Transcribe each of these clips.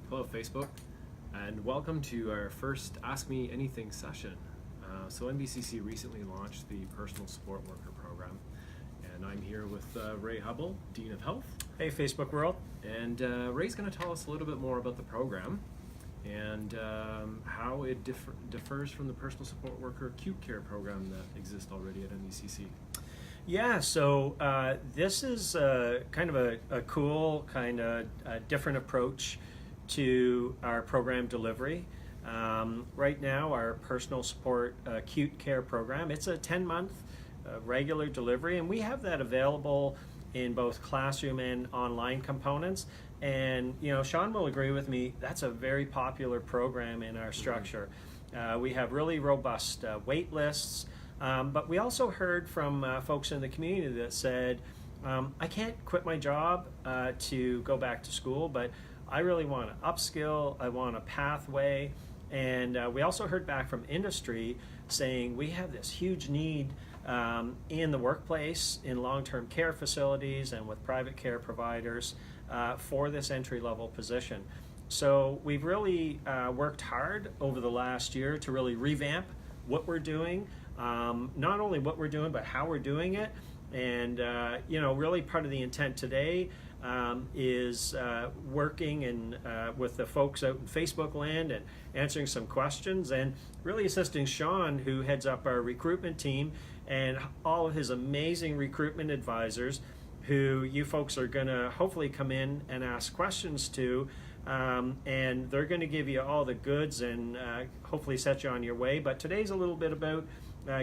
Hello Facebook, and welcome to our first Ask Me Anything session. So NBCC recently launched the Personal Support Worker Program, and I'm here with Ray Hubble, Dean of Health. Hey Facebook world. And Ray's going to tell us a little bit more about the program and how it differs from the Personal Support Worker Acute Care Program that exists already at NBCC. Yeah, so this is kind of a cool, kind of different approach to our program delivery. Right now, our Personal Support Acute Care Program, it's a 10-month regular delivery, and we have that available in both classroom and online components. And you know, Sean will agree with me, that's a very popular program in our structure. We have really robust wait lists. But we also heard from folks in the community that said, I can't quit my job to go back to school, but I really want to upskill, I want a pathway. And we also heard back from industry saying we have this huge need in the workplace, in long-term care facilities and with private care providers for this entry-level position. So we've really worked hard over the last year to really revamp what we're doing. Not only what we're doing, but how we're doing it. And you know, really part of the intent today is working and with the folks out in Facebook land and answering some questions, and really assisting Sean, who heads up our recruitment team, and all of his amazing recruitment advisors, who you folks are going to hopefully come in and ask questions to. And they're going to give you all the goods and hopefully set you on your way. But today's a little bit about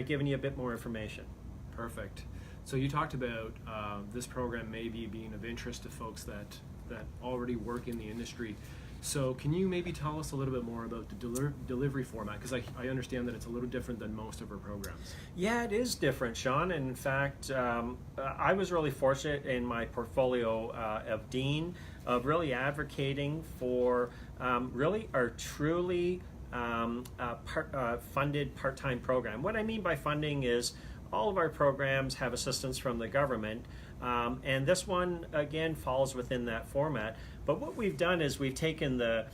giving you a bit more information. Perfect. So you talked about this program maybe being of interest to folks that already work in the industry. So can you maybe tell us a little bit more about the delivery format? Because I understand that it's a little different than most of our programs. Yeah, it is different, Sean. And in fact, I was really fortunate in my portfolio of Dean of really advocating for really our truly funded part-time program. What I mean by funding is all of our programs have assistance from the government, and this one again falls within that format. But what we've done is we've taken the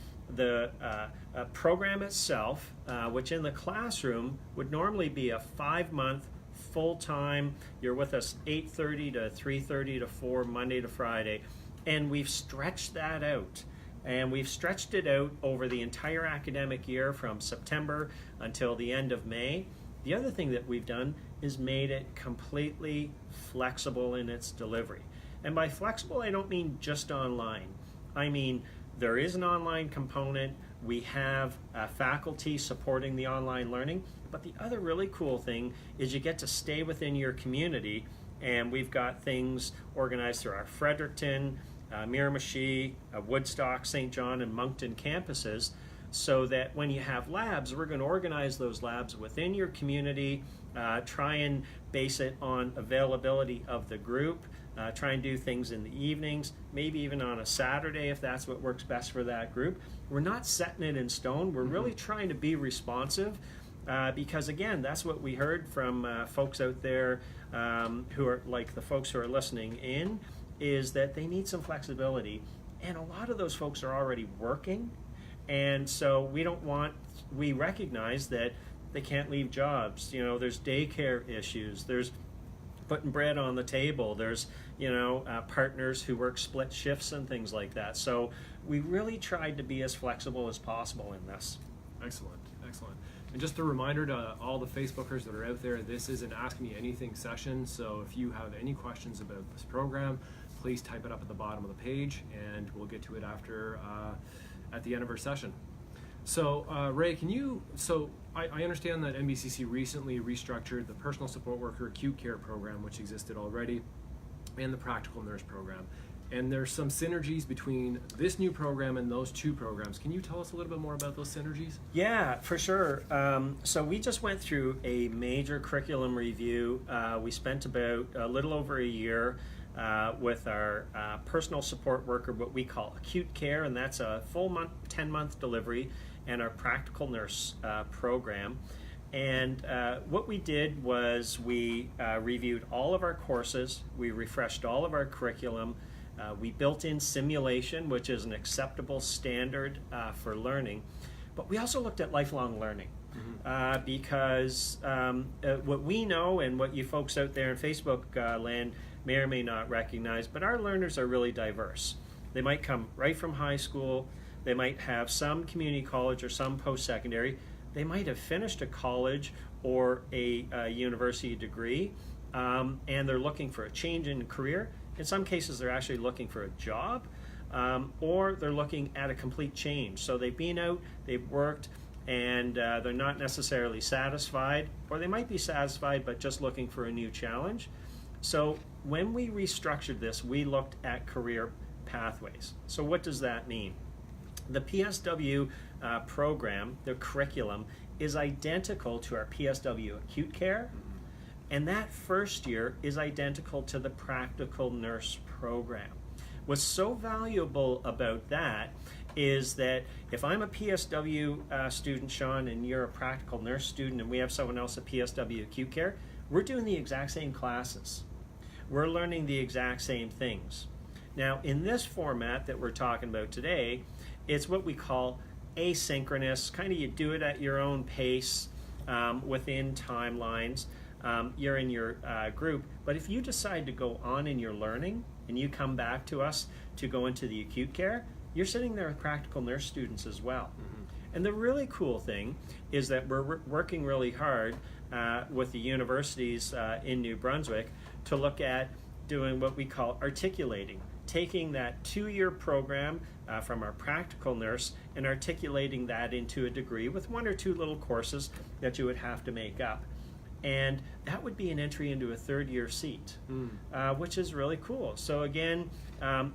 program itself, which in the classroom would normally be a 5-month full-time. You're with us 8:30 to 3:30 to 4 Monday to Friday, and we've stretched that out. And we've stretched it out over the entire academic year from September until the end of May. The other thing that we've done is made it completely flexible in its delivery. And by flexible, I don't mean just online. I mean, there is an online component. We have faculty supporting the online learning. But the other really cool thing is you get to stay within your community. And we've got things organized through our Fredericton, Miramichi, Woodstock, St. John, and Moncton campuses, so that when you have labs, we're going to organize those labs within your community, try and base it on availability of the group, try and do things in the evenings, maybe even on a Saturday if that's what works best for that group. We're not setting it in stone. We're really trying to be responsive, because again, that's what we heard from folks out there who are like the folks who are listening in, is that they need some flexibility. And a lot of those folks are already working. And so we recognize that they can't leave jobs. You know, there's daycare issues, there's putting bread on the table, there's, you know, partners who work split shifts and things like that. So we really tried to be as flexible as possible in this. Excellent, excellent. And just a reminder to all the Facebookers that are out there, this is an Ask Me Anything session. So if you have any questions about this program, please type it up at the bottom of the page, and we'll get to it after at the end of our session. So Ray, I understand that NBCC recently restructured the Personal Support Worker Acute Care Program, which existed already, and the Practical Nurse Program. And there's some synergies between this new program and those two programs. Can you tell us a little bit more about those synergies? Yeah, for sure. So we just went through a major curriculum review. We spent about a little over a year with our personal support worker, what we call acute care, and that's a full 10-month delivery, and our practical nurse program. And what we did was we reviewed all of our courses, we refreshed all of our curriculum, We built in simulation, which is an acceptable standard for learning. But we also looked at lifelong learning. Because what we know and what you folks out there in Facebook land may or may not recognize, but our learners are really diverse. They might come right from high school, they might have some community college or some post-secondary, they might have finished a college or a university degree, and they're looking for a change in career. In some cases, they're actually looking for a job, or they're looking at a complete change. So they've been out, they've worked, and they're not necessarily satisfied, or they might be satisfied but just looking for a new challenge. So when we restructured this, we looked at career pathways. So what does that mean? The PSW program, the curriculum, is identical to our PSW acute care, and that first year is identical to the practical nurse program. What's so valuable about that is that if I'm a PSW student, Sean, and you're a practical nurse student, and we have someone else at PSW acute care, we're doing the exact same classes. We're learning the exact same things. Now, in this format that we're talking about today, it's what we call asynchronous, kind of you do it at your own pace within timelines. You're in your group, but if you decide to go on in your learning and you come back to us to go into the acute care, you're sitting there with practical nurse students as well. And the really cool thing is that we're working really hard with the universities in New Brunswick to look at doing what we call articulating, taking that 2-year program from our practical nurse and articulating that into a degree with 1 or 2 little courses that you would have to make up. And that would be an entry into a 3rd-year seat, which is really cool. So again,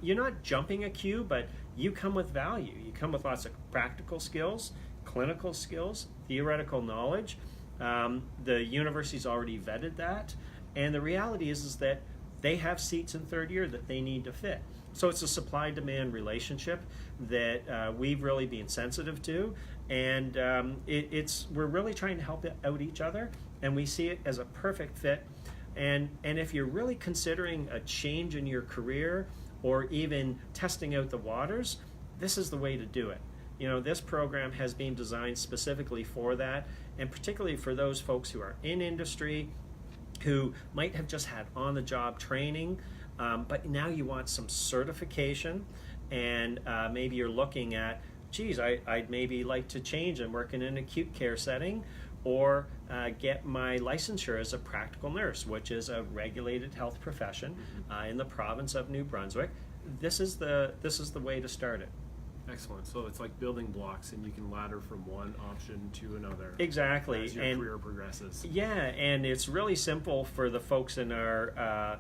you're not jumping a queue, but you come with value. You come with lots of practical skills, clinical skills, theoretical knowledge. The university's already vetted that. And the reality is that they have seats in 3rd year that they need to fit. So it's a supply-demand relationship that we've really been sensitive to. And we're really trying to help out each other. And we see it as a perfect fit. And if you're really considering a change in your career or even testing out the waters, this is the way to do it. You know, this program has been designed specifically for that, and particularly for those folks who are in industry, who might have just had on-the-job training, but now you want some certification, and maybe you're looking at, geez, I'd maybe like to change and work in an acute care setting, or get my licensure as a practical nurse, which is a regulated health profession in the province of New Brunswick. This is the way to start it. Excellent. So it's like building blocks, and you can ladder from one option to another. Exactly. As your career progresses. Yeah, and it's really simple for the folks in our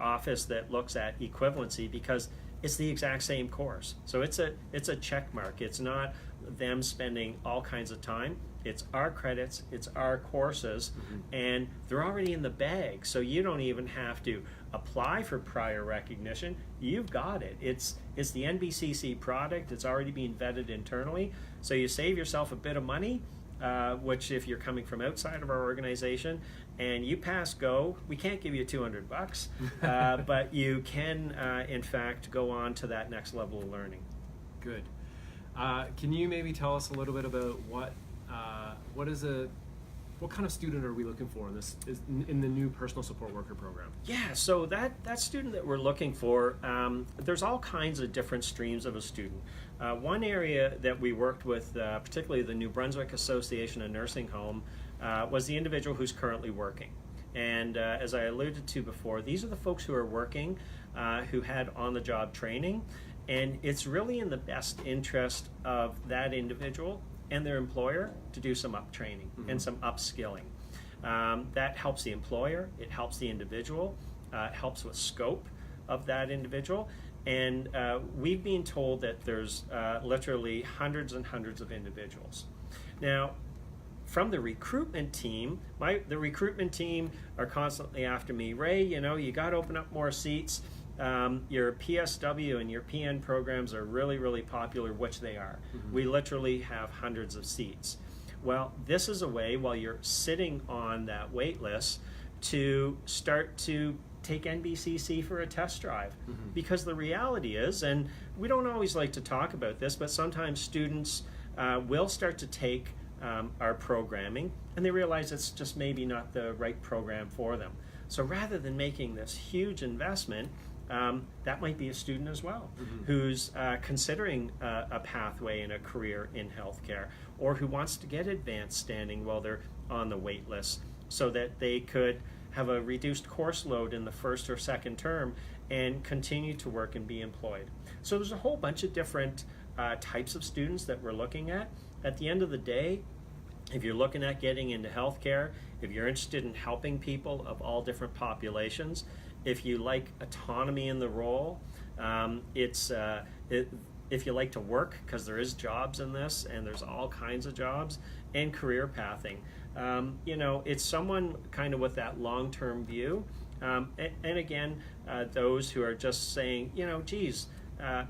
office that looks at equivalency, because it's the exact same course. So it's a check mark. It's not them spending all kinds of time. It's our credits, it's our courses, and they're already in the bag. So you don't even have to apply for prior recognition. You've got it. It's the NBCC product. It's already being vetted internally. So you save yourself a bit of money, which if you're coming from outside of our organization and you pass go, we can't give you $200, but you can, in fact, go on to that next level of learning. Good. Can you maybe tell us a little bit about what kind of student are we looking for in the new personal support worker program? Yeah, so that student that we're looking for, there's all kinds of different streams of a student. One area that we worked with, particularly the New Brunswick Association of Nursing Home, was the individual who's currently working. And as I alluded to before, these are the folks who are working, who had on-the-job training, and it's really in the best interest of that individual and their employer to do some up-training and some upskilling. That helps the employer, it helps the individual, it helps with scope of that individual, and we've been told that there's literally hundreds and hundreds of individuals. Now, from the recruitment team, the recruitment team are constantly after me, Ray, you got to open up more seats. Your PSW and your PN programs are really, really popular, which they are. We literally have hundreds of seats. Well, this is a way, while you're sitting on that wait list, to start to take NBCC for a test drive. Because the reality is, and we don't always like to talk about this, but sometimes students will start to take our programming and they realize it's just maybe not the right program for them. So rather than making this huge investment, that might be a student as well who's considering a pathway and a career in healthcare, or who wants to get advanced standing while they're on the wait list, so that they could have a reduced course load in the first or second term and continue to work and be employed. So there's a whole bunch of different types of students that we're looking at. At the end of the day, if you're looking at getting into healthcare, if you're interested in helping people of all different populations, if you like autonomy in the role, if you like to work, because there is jobs in this and there's all kinds of jobs, and career pathing, it's someone kind of with that long-term view. And again, those who are just saying, geez,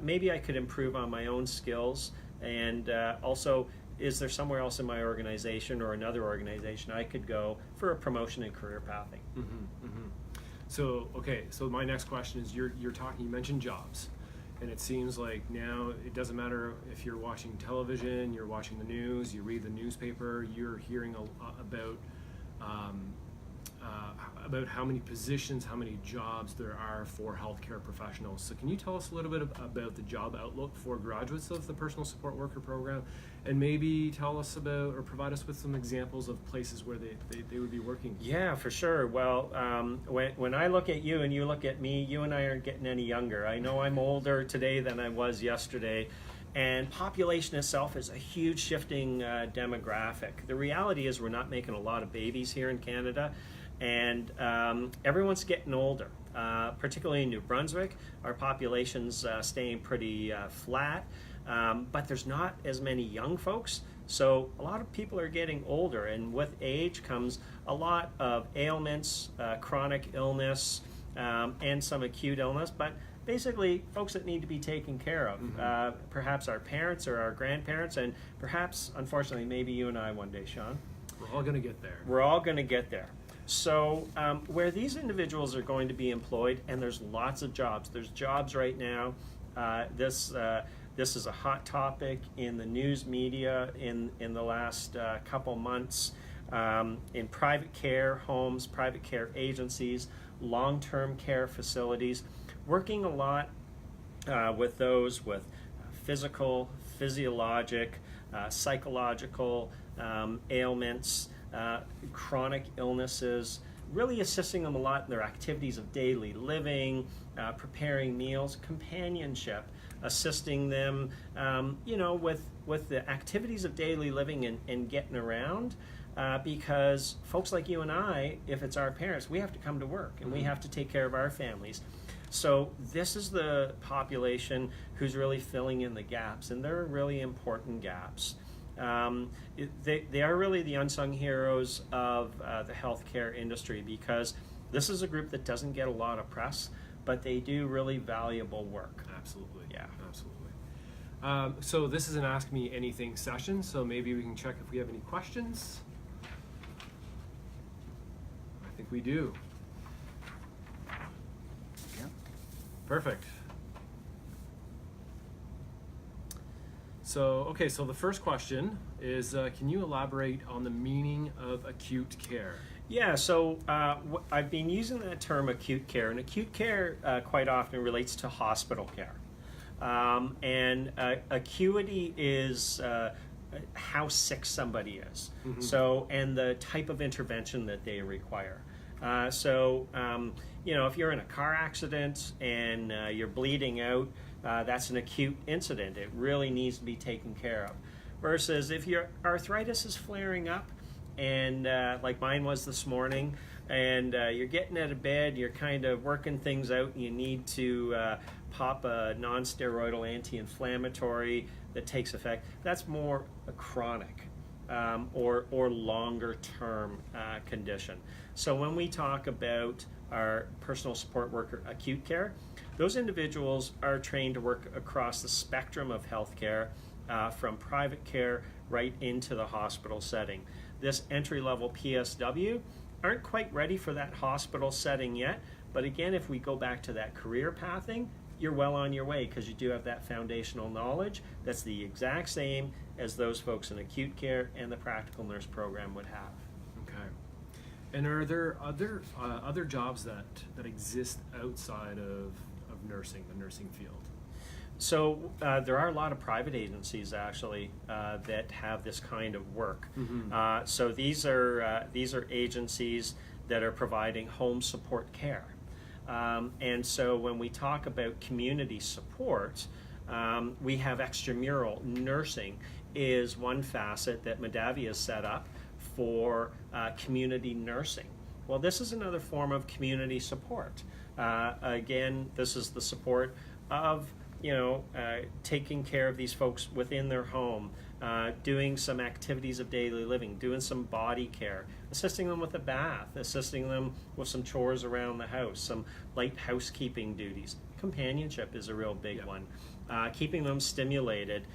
maybe I could improve on my own skills, and also, is there somewhere else in my organization or another organization I could go for a promotion in career pathing? So, okay, so my next question is, you mentioned jobs, and it seems like now it doesn't matter if you're watching television, you're watching the news, you read the newspaper, you're hearing about how many positions, how many jobs there are for healthcare professionals. So can you tell us a little bit about the job outlook for graduates of the personal support worker program, and maybe tell us about or provide us with some examples of places where they would be working? Yeah, for sure. Well, when I look at you and you look at me, you and I aren't getting any younger. I know I'm older today than I was yesterday. And population itself is a huge shifting demographic. The reality is we're not making a lot of babies here in Canada, and everyone's getting older. Particularly in New Brunswick, our population's staying pretty flat, but there's not as many young folks. So a lot of people are getting older, and with age comes a lot of ailments, chronic illness, and some acute illness, but basically folks that need to be taken care of. Perhaps our parents or our grandparents, and perhaps, unfortunately, maybe you and I one day, Sean. We're all going to get there. We're all going to get there. So where these individuals are going to be employed, and there's lots of jobs. There's jobs right now. This is a hot topic in the news media in the last couple months, in private care homes, private care agencies, long-term care facilities, working a lot with those with physical, physiologic, psychological ailments, chronic illnesses, really assisting them a lot in their activities of daily living, preparing meals, companionship, assisting them, with the activities of daily living and getting around. Because folks like you and I, if it's our parents, we have to come to work and we have to take care of our families. So this is the population who's really filling in the gaps, and they're really important gaps. They are really the unsung heroes of the healthcare industry, because this is a group that doesn't get a lot of press, but they do really valuable work. Absolutely. Yeah. Absolutely. So this is an Ask Me Anything session, so maybe we can check if we have any questions. I think we do. Yeah. Perfect. So the first question is, can you elaborate on the meaning of acute care? Yeah, so I've been using that term acute care, and acute care quite often relates to hospital care. And acuity is how sick somebody is, so, and the type of intervention that they require. If you're in a car accident and you're bleeding out, that's an acute incident. It really needs to be taken care of. Versus if your arthritis is flaring up, and like mine was this morning, and you're getting out of bed, you're kind of working things out, and you need to pop a non-steroidal anti-inflammatory that takes effect, that's more a chronic or longer term condition. So when we talk about our personal support worker acute care, those individuals are trained to work across the spectrum of healthcare, from private care right into the hospital setting. This entry-level PSW aren't quite ready for that hospital setting yet, But again, if we go back to that career pathing, you're well on your way because you do have that foundational knowledge that's the exact same as those folks in acute care and the practical nurse program would have. Okay. And are there other jobs that exist outside of nursing, the nursing field? So there are a lot of private agencies actually that have this kind of work. Mm-hmm. So these are agencies that are providing home support care. And so when we talk about community support, we have extramural nursing is one facet that Medavia has set up for community nursing. Well, this is another form of community support. Again, this is the support of taking care of these folks within their home, doing some activities of daily living, doing some body care, assisting them with a bath, assisting them with some chores around the house, some light housekeeping duties. Companionship is a real big one. Keeping them stimulated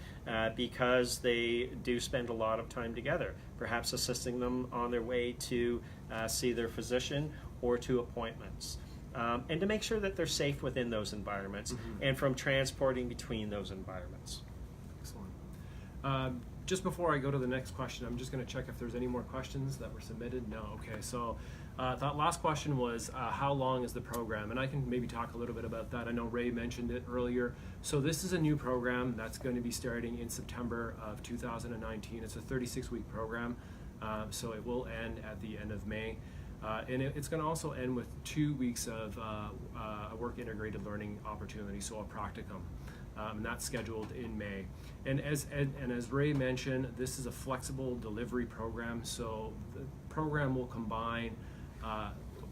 because they do spend a lot of time together, perhaps assisting them on their way to see their physician or to appointments. And to make sure that they're safe within those environments and from transporting between those environments. Excellent. Just before I go to the next question, I'm just going to check if there's any more questions that were submitted. No. Okay. So that last question was how long is the program? And I can maybe talk a little bit about that. I know Ray mentioned it earlier. So this is a new program that's going to be starting in September of 2019. It's a 36-week program. So it will end at the end of May. And it's going to also end with 2 weeks of a work integrated learning opportunity, so a practicum, and that's scheduled in May. And as Ray mentioned, this is a flexible delivery program, so the program will combine,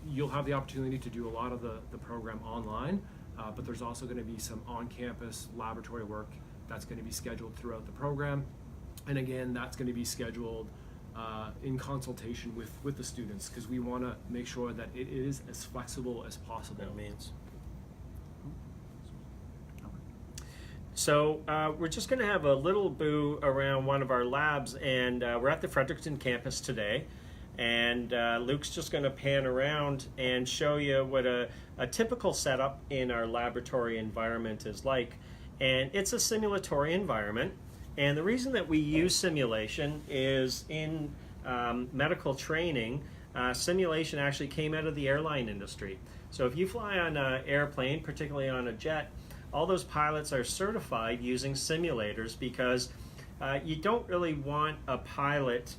you'll have the opportunity to do a lot of the program online, but there's also going to be some on-campus laboratory work that's going to be scheduled throughout the program. And again, that's going to be scheduled in consultation with the students, because we want to make sure that it is as flexible as possible. That means. So we're just going to have a little boo around one of our labs, and we're at the Fredericton campus today, and Luke's just going to pan around and show you what a typical setup in our laboratory environment is like. And it's a simulatory environment. And the reason that we use simulation is in medical training, simulation actually came out of the airline industry. So if you fly on an airplane, particularly on a jet, all those pilots are certified using simulators because you don't really want a pilot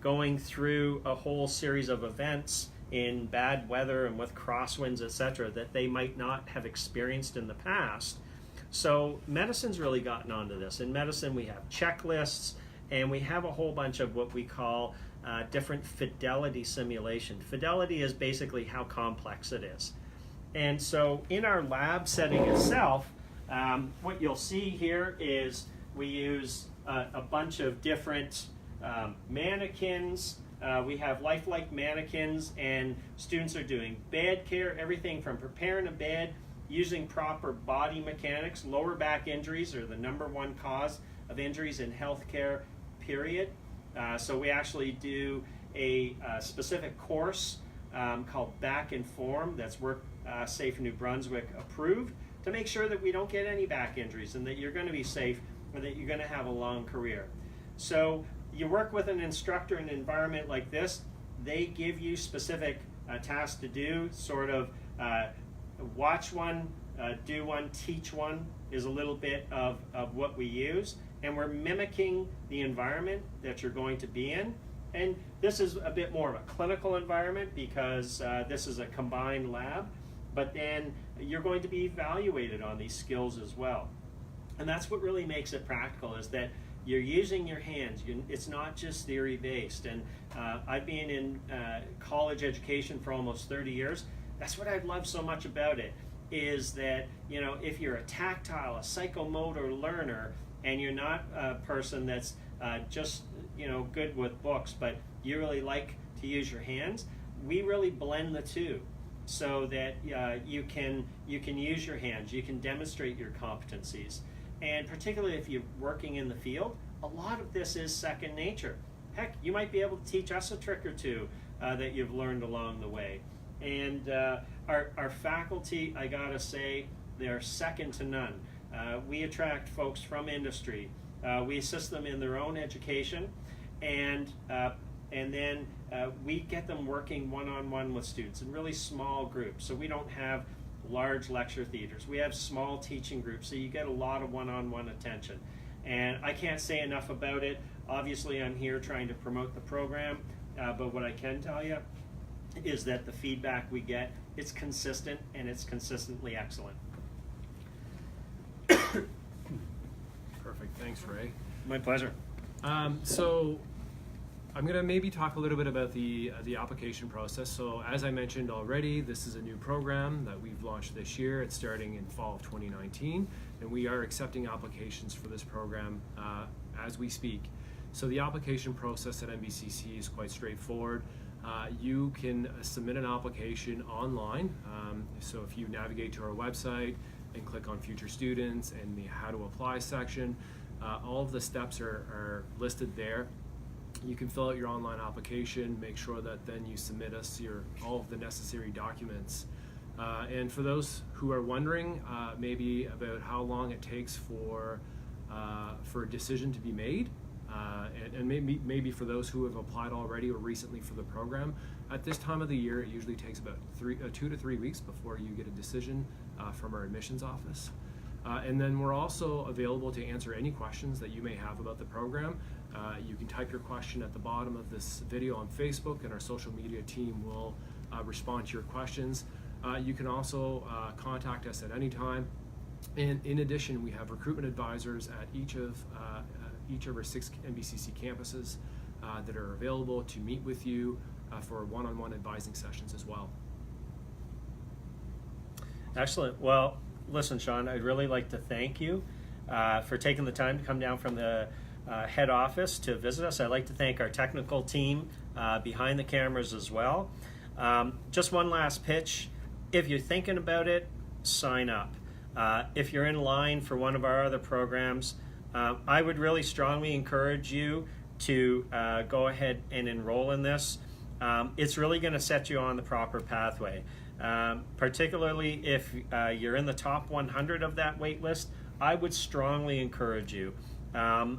going through a whole series of events in bad weather and with crosswinds, etc., that they might not have experienced in the past. So medicine's really gotten onto this. In medicine, we have checklists, and we have a whole bunch of what we call different fidelity simulation. Fidelity is basically how complex it is. And so in our lab setting itself, what you'll see here is we use a bunch of different mannequins. We have lifelike mannequins, and students are doing bed care, everything from preparing a bed, using proper body mechanics. Lower back injuries are the #1 cause of injuries in healthcare, period. So we actually do a specific course called Back and Form that's WorkSafe New Brunswick approved to make sure that we don't get any back injuries and that you're going to be safe and that you're going to have a long career. So you work with an instructor in an environment like this. They give you specific tasks to do, sort of watch one, do one, teach one is a little bit of what we use. And we're mimicking the environment that you're going to be in. And this is a bit more of a clinical environment because this is a combined lab. But then you're going to be evaluated on these skills as well. And that's what really makes it practical, is that you're using your hands. It's not just theory-based. And I've been in college education for almost 30 years. That's what I love so much about it, is that, if you're a tactile, a psychomotor learner, and you're not a person that's just, good with books, but you really like to use your hands, we really blend the two so that you can use your hands, you can demonstrate your competencies. And particularly if you're working in the field, a lot of this is second nature. Heck, you might be able to teach us a trick or two that you've learned along the way. And our faculty, I gotta say, they are second to none. We attract folks from industry. We assist them in their own education, and then we get them working one-on-one with students in really small groups. So we don't have large lecture theaters. We have small teaching groups, so you get a lot of one-on-one attention. And I can't say enough about it. Obviously, I'm here trying to promote the program, but what I can tell you is that the feedback we get, it's consistent and it's consistently excellent. Perfect. Thanks, Ray. My pleasure. So I'm going to maybe talk a little bit about the application process. So as I mentioned already, this is a new program that we've launched this year. It's starting in fall of 2019, and we are accepting applications for this program as we speak. So the application process at NBCC is quite straightforward. You can submit an application online. So if you navigate to our website and click on Future Students and the How to Apply section, all of the steps are listed there. You can fill out your online application, make sure that then you submit us all of the necessary documents. And for those who are wondering maybe about how long it takes for a decision to be made, and maybe for those who have applied already or recently for the program, at this time of the year it usually takes about 2 to 3 weeks before you get a decision from our admissions office. And then we're also available to answer any questions that you may have about the program. You can type your question at the bottom of this video on Facebook, and our social media team will respond to your questions. You can also contact us at any time. And in addition, we have recruitment advisors at each of our 6 NBCC campuses that are available to meet with you for one-on-one advising sessions as well. Excellent. Well, listen, Sean, I'd really like to thank you for taking the time to come down from the head office to visit us. I'd like to thank our technical team behind the cameras as well. Just one last pitch. If you're thinking about it, sign up. If you're in line for one of our other programs, I would really strongly encourage you to go ahead and enroll in this. It's really going to set you on the proper pathway. Particularly if you're in the top 100 of that wait list, I would strongly encourage you.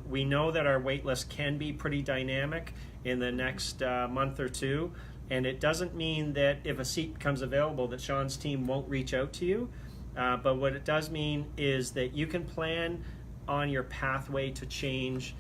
We know that our wait list can be pretty dynamic in the next month or two, and it doesn't mean that if a seat becomes available that Sean's team won't reach out to you, but what it does mean is that you can plan on your pathway to change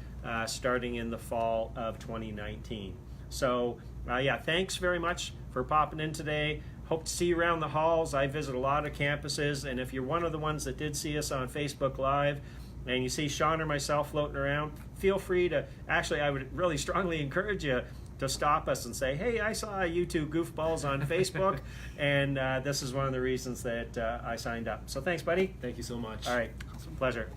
starting in the fall of 2019. So yeah, thanks very much for popping in today. Hope to see you around the halls. I visit a lot of campuses, and if you're one of the ones that did see us on Facebook Live and you see Sean or myself floating around, feel free to, actually I would really strongly encourage you to stop us and say, hey, I saw you two goofballs on Facebook, and this is one of the reasons that I signed up. So thanks, buddy. Thank you so much. All right, pleasure.